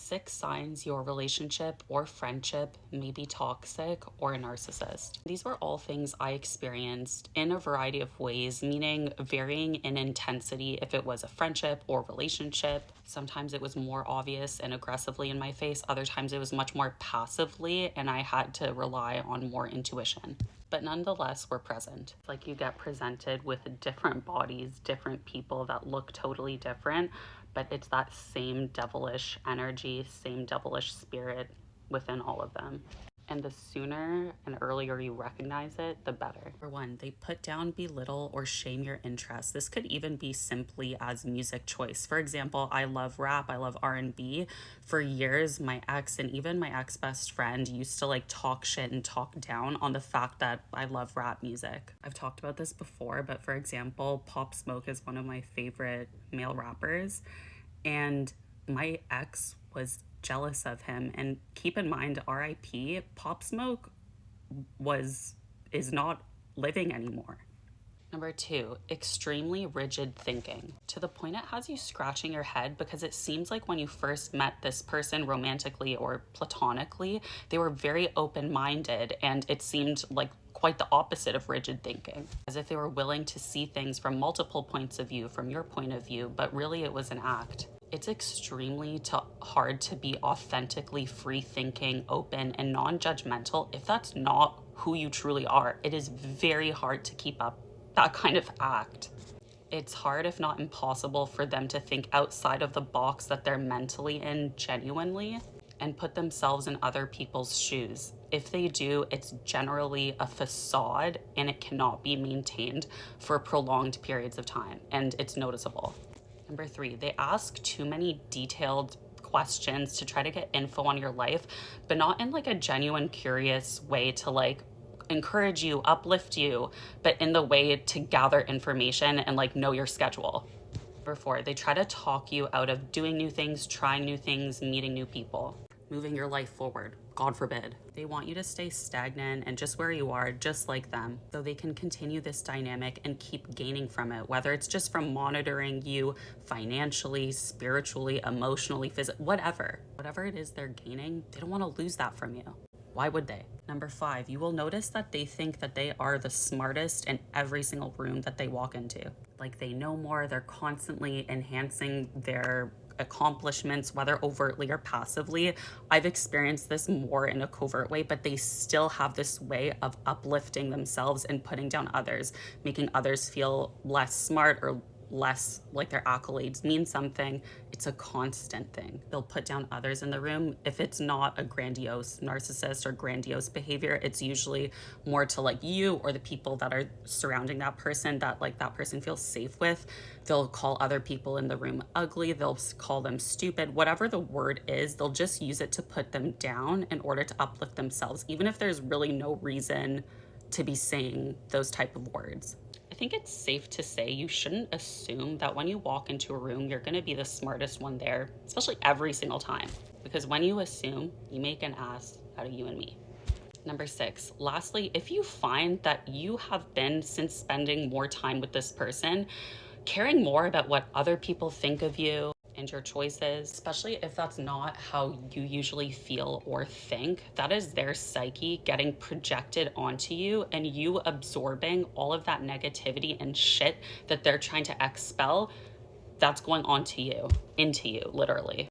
6 signs your relationship or friendship may be toxic or a narcissist. These were all things I experienced in a variety of ways, meaning varying in intensity if it was a friendship or relationship. Sometimes it was more obvious and aggressively in my face. Other times it was much more passively and I had to rely on more intuition. But nonetheless, we're present. It's like you get presented with different bodies, different people that look totally different, but it's that same devilish energy, same devilish spirit within all of them. And the sooner and earlier you recognize it, the better. For one, they put down, belittle, or shame your interests. This could even be simply as music choice. For example, I love rap, I love R&B. For years, my ex and even my ex-best friend used to talk shit and talk down on the fact that I love rap music. I've talked about this before, but for example, Pop Smoke is one of my favorite male rappers. And my ex was jealous of him, and keep in mind, RIP, Pop Smoke is not living anymore. Number 2, extremely rigid thinking, to the point it has you scratching your head, because it seems like when you first met this person romantically or platonically, they were very open-minded, and it seemed like quite the opposite of rigid thinking, as if they were willing to see things from multiple points of view, from your point of view, but really it was an act. It's extremely hard to be authentically free-thinking, open, and non-judgmental if that's not who you truly are. It is very hard to keep up that kind of act. It's hard, if not impossible, for them to think outside of the box that they're mentally in genuinely and put themselves in other people's shoes. If they do, it's generally a facade and it cannot be maintained for prolonged periods of time, and it's noticeable. Number 3, they ask too many detailed questions to try to get info on your life, but not in a genuine curious way to encourage you, uplift you, but in the way to gather information and know your schedule. Number 4, they try to talk you out of doing new things, trying new things, meeting new people, moving your life forward. God forbid. They want you to stay stagnant and just where you are, just like them, so they can continue this dynamic and keep gaining from it, whether it's just from monitoring you financially, spiritually, emotionally, physically, whatever it is they're gaining, they don't want to lose that from you. Why would they? Number 5, you will notice that they think that they are the smartest in every single room that they walk into. They know more, they're constantly enhancing their accomplishments, whether overtly or passively. I've experienced this more in a covert way, but they still have this way of uplifting themselves and putting down others, making others feel less smart or less like their accolades mean something. It's a constant thing. They'll put down others in the room. If it's not a grandiose narcissist or grandiose behavior, it's usually more to you or the people that are surrounding that person that that person feels safe with. They'll call other people in the room ugly. They'll call them stupid. Whatever the word is, they'll just use it to put them down in order to uplift themselves, even if there's really no reason to be saying those type of words. I think it's safe to say you shouldn't assume that when you walk into a room, you're going to be the smartest one there, especially every single time. Because when you assume, you make an ass out of you and me. Number 6, lastly, if you find that you have been, since spending more time with this person, caring more about what other people think of you and your choices, especially if that's not how you usually feel or think, that is their psyche getting projected onto you and you absorbing all of that negativity and shit that they're trying to expel. That's going onto you, into you, literally.